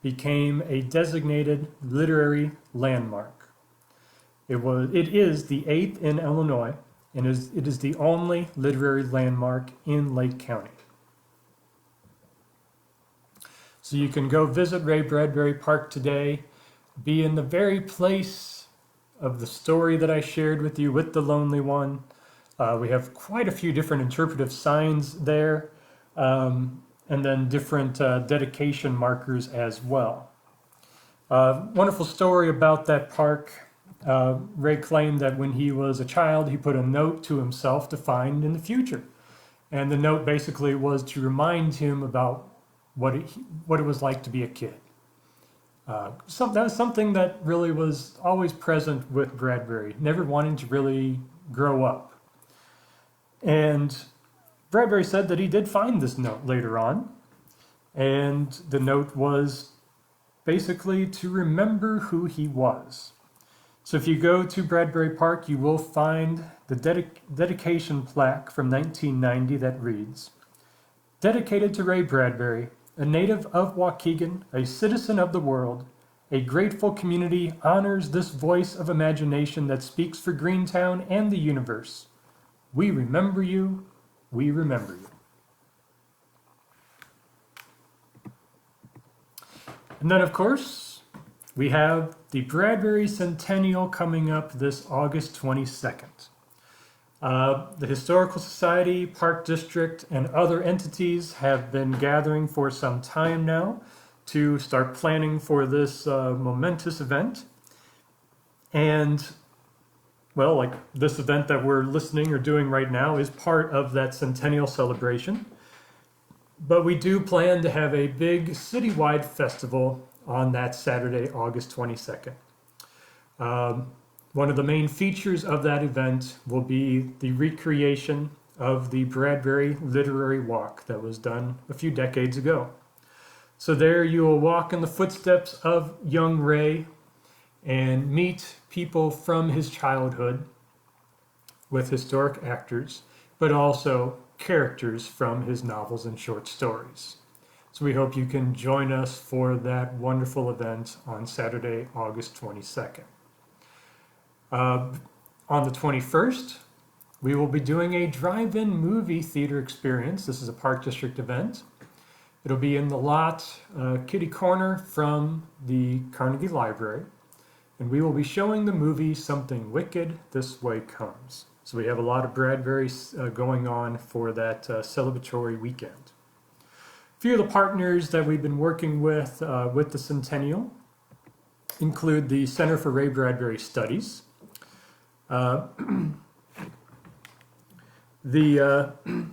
became a designated literary landmark. It is the 8th in Illinois, and it is the only literary landmark in Lake County. So you can go visit Ray Bradbury Park today, be in the very place of the story that I shared with you with the Lonely One. We have quite a few different interpretive signs there, and then different dedication markers as well. Wonderful story about that park. Ray claimed that when he was a child, he put a note to himself to find in the future. And the note basically was to remind him about what it was like to be a kid. That was something that really was always present with Bradbury, never wanting to really grow up. And Bradbury said that he did find this note later on, and the note was basically to remember who he was. So if you go to Bradbury Park, you will find the dedication plaque from 1990 that reads, "Dedicated to Ray Bradbury, a native of Waukegan, a citizen of the world, a grateful community honors this voice of imagination that speaks for Greentown and the universe. We remember you, we remember you." And then, of course, we have the Bradbury Centennial coming up this August 22nd. The Historical Society, Park District, and other entities have been gathering for some time now to start planning for this momentous event. And, well, like this event that we're listening or doing right now is part of that centennial celebration. But we do plan to have a big citywide festival on that Saturday, August 22nd. One of the main features of that event will be the recreation of the Bradbury Literary Walk that was done a few decades ago. So there you will walk in the footsteps of young Ray and meet people from his childhood with historic actors, but also characters from his novels and short stories. So we hope you can join us for that wonderful event on Saturday, August 22nd. On the 21st, we will be doing a drive-in movie theater experience. This is a Park District event. It'll be in the lot, kitty corner from the Carnegie Library. And we will be showing the movie Something Wicked This Way Comes. So we have a lot of Bradbury going on for that celebratory weekend. A few of the partners that we've been working with the Centennial include the Center for Ray Bradbury Studies. The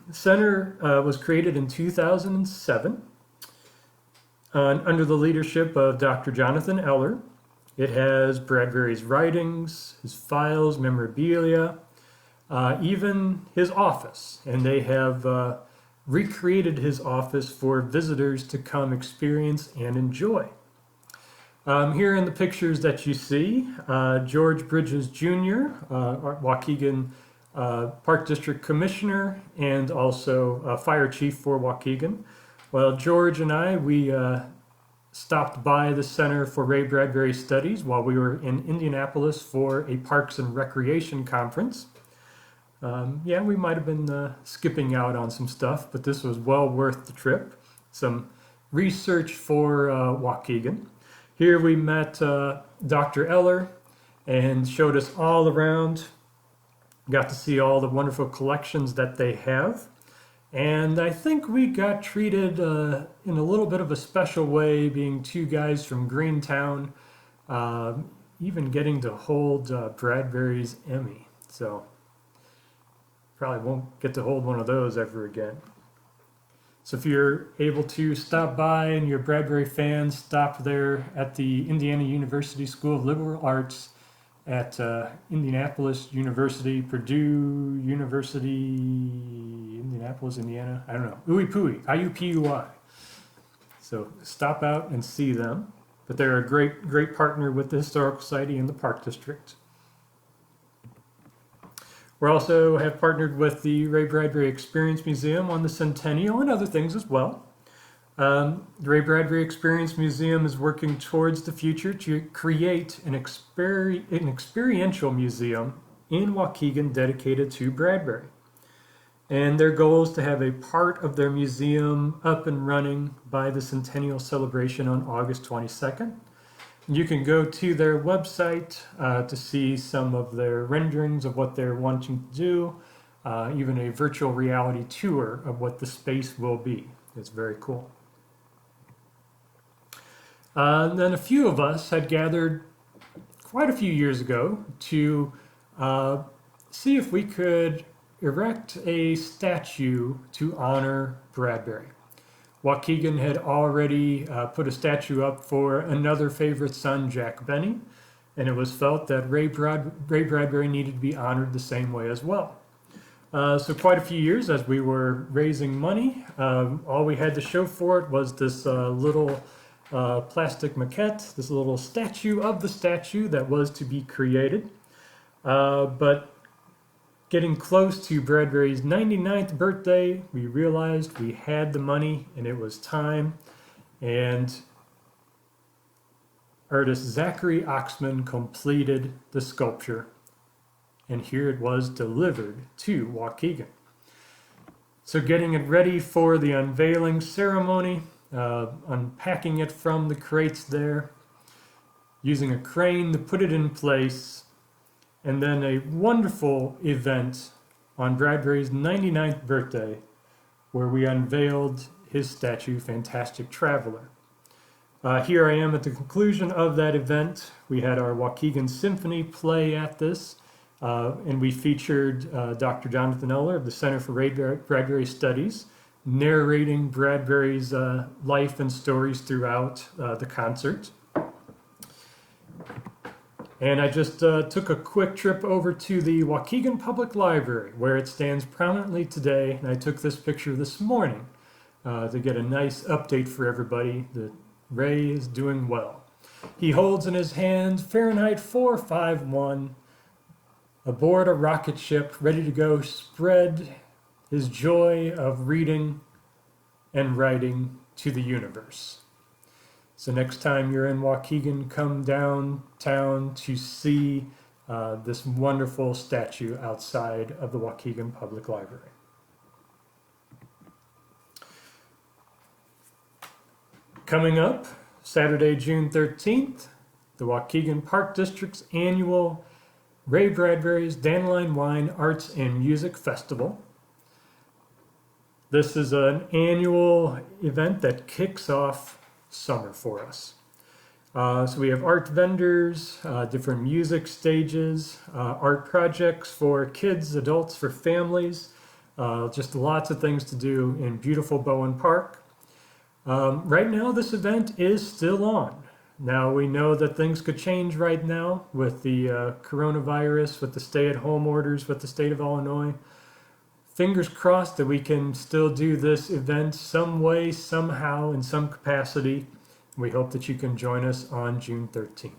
center was created in 2007 under the leadership of Dr. Jonathan Eller. It has Bradbury's writings, his files, memorabilia, even his office. And they have recreated his office for visitors to come experience and enjoy. Here in the pictures that you see, George Bridges Jr., Waukegan Park District Commissioner, and also Fire Chief for Waukegan. Well, George and I, we stopped by the Center for Ray Bradbury Studies while we were in Indianapolis for a Parks and Recreation Conference. Yeah, we might have been skipping out on some stuff, but this was well worth the trip. Some research for Waukegan. Here we met Dr. Eller and showed us all around. Got to see all the wonderful collections that they have. And I think we got treated in a little bit of a special way, being two guys from Greentown, even getting to hold Bradbury's Emmy. So probably won't get to hold one of those ever again. So if you're able to stop by and you're a Bradbury fan, stop there at the Indiana University School of Liberal Arts at Indianapolis University, Purdue University, Indianapolis, Indiana. I don't know. Ooey Pooey, IUPUI. So stop out and see them. But they're a great partner with the Historical Society and the Park District. We also have partnered with the Ray Bradbury Experience Museum on the Centennial and other things as well. The Ray Bradbury Experience Museum is working towards the future to create an experiential museum in Waukegan dedicated to Bradbury. And their goal is to have a part of their museum up and running by the Centennial celebration on August 22nd. You can go to their website to see some of their renderings of what they're wanting to do, even a virtual reality tour of what the space will be. It's very cool. Then a few of us had gathered quite a few years ago to see if we could erect a statue to honor Bradbury. Waukegan had already put a statue up for another favorite son, Jack Benny, and it was felt that Ray Bradbury needed to be honored the same way as well. So quite a few years as we were raising money, all we had to show for it was this little plastic maquette, this little statue of the statue that was to be created. But getting close to Bradbury's 99th birthday, we realized we had the money and it was time. And artist Zachary Oxman completed the sculpture. And here it was delivered to Waukegan. So getting it ready for the unveiling ceremony, unpacking it from the crates there, using a crane to put it in place, and then a wonderful event on Bradbury's 99th birthday where we unveiled his statue, Fantastic Traveler. Here I am at the conclusion of that event. We had our Waukegan Symphony play at this, and we featured Dr. Jonathan Eller of the Center for Bradbury Studies narrating Bradbury's life and stories throughout the concert. And I just took a quick trip over to the Waukegan Public Library, where it stands prominently today. And I took this picture this morning to get a nice update for everybody that Ray is doing well. He holds in his hand Fahrenheit 451 aboard a rocket ship, ready to go spread his joy of reading and writing to the universe. So next time you're in Waukegan, come downtown to see this wonderful statue outside of the Waukegan Public Library. Coming up, Saturday, June 13th, the Waukegan Park District's annual Ray Bradbury's Dandelion Wine Arts and Music Festival. This is an annual event that kicks off summer for us. So we have art vendors, different music stages, art projects for kids, adults, for families, just lots of things to do in beautiful Bowen Park. Right now this event is still on. Now we know that things could change right now with the coronavirus, with the stay-at-home orders, with the state of Illinois. Fingers crossed that we can still do this event some way, somehow, in some capacity. We hope that you can join us on June 13th.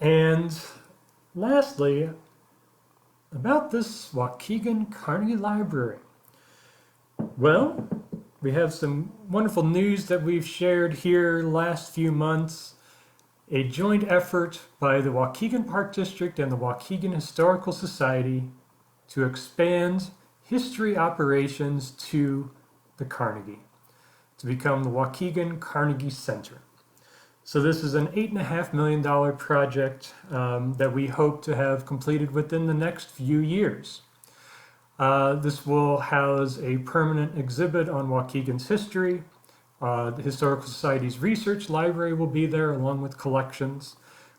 And lastly, about this Waukegan Carnegie Library. Well, we have some wonderful news that we've shared here last few months. A joint effort by the Waukegan Park District and the Waukegan Historical Society to expand history operations to the Carnegie, to become the Waukegan Carnegie Center. So this is an $8.5 million project that we hope to have completed within the next few years. This will house a permanent exhibit on Waukegan's history. The Historical Society's research library will be there along with collections.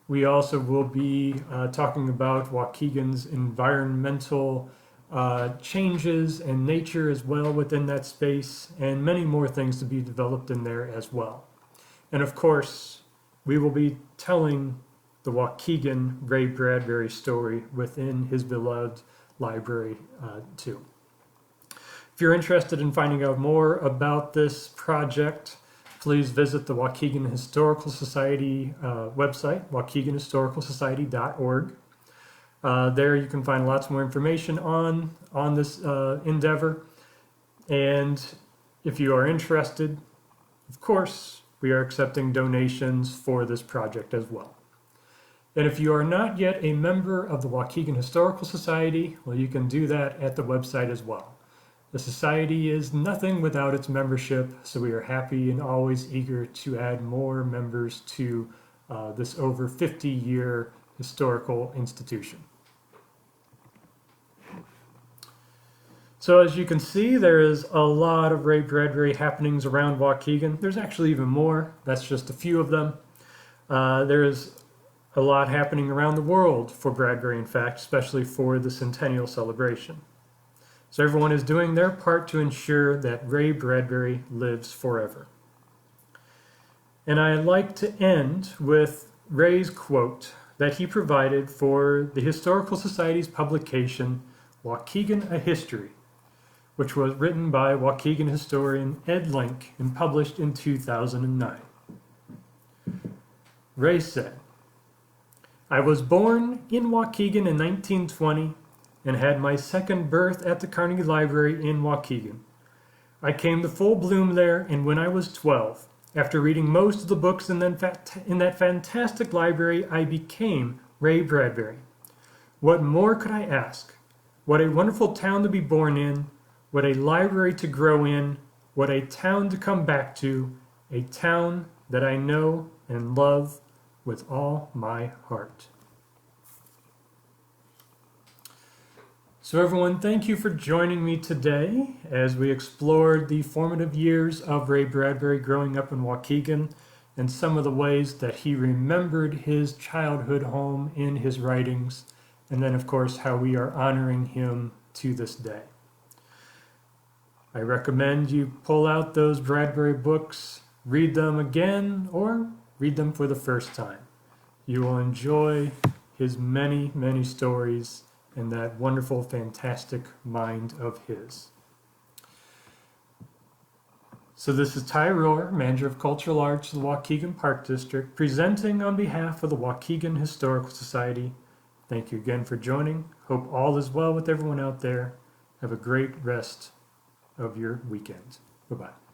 We also will be talking about Waukegan's environmental changes and nature as well within that space, and many more things to be developed in there as well. And of course, we will be telling the Waukegan Ray Bradbury story within his beloved library too. If you're interested in finding out more about this project, please visit the Waukegan Historical Society website, waukeganhistoricalsociety.org. There you can find lots more information on this endeavor. And if you are interested, of course, we are accepting donations for this project as well. And if you are not yet a member of the Waukegan Historical Society, well, you can do that at the website as well. The society is nothing without its membership, so we are happy and always eager to add more members to this over 50-year historical institution. So as you can see, there is a lot of Ray Bradbury happenings around Waukegan. There's actually even more. That's just a few of them. There is a lot happening around the world for Bradbury, in fact, especially for the centennial celebration. So everyone is doing their part to ensure that Ray Bradbury lives forever. And I'd like to end with Ray's quote that he provided for the Historical Society's publication, Waukegan, A History, which was written by Waukegan historian Ed Link and published in 2009. Ray said, "I was born in Waukegan in 1920 and had my second birth at the Carnegie Library in Waukegan. I came to full bloom there, and when I was 12, after reading most of the books in that fantastic library, I became Ray Bradbury. What more could I ask? What a wonderful town to be born in, what a library to grow in, what a town to come back to, a town that I know and love with all my heart." So everyone, thank you for joining me today as we explored the formative years of Ray Bradbury growing up in Waukegan and some of the ways that he remembered his childhood home in his writings, and then of course how we are honoring him to this day. I recommend you pull out those Bradbury books, read them again, or read them for the first time. You will enjoy his many, many stories and that wonderful, fantastic mind of his. So this is Ty Rohrer, Manager of Cultural Arts of the Waukegan Park District, presenting on behalf of the Waukegan Historical Society. Thank you again for joining. Hope all is well with everyone out there. Have a great rest of your weekend. Bye-bye.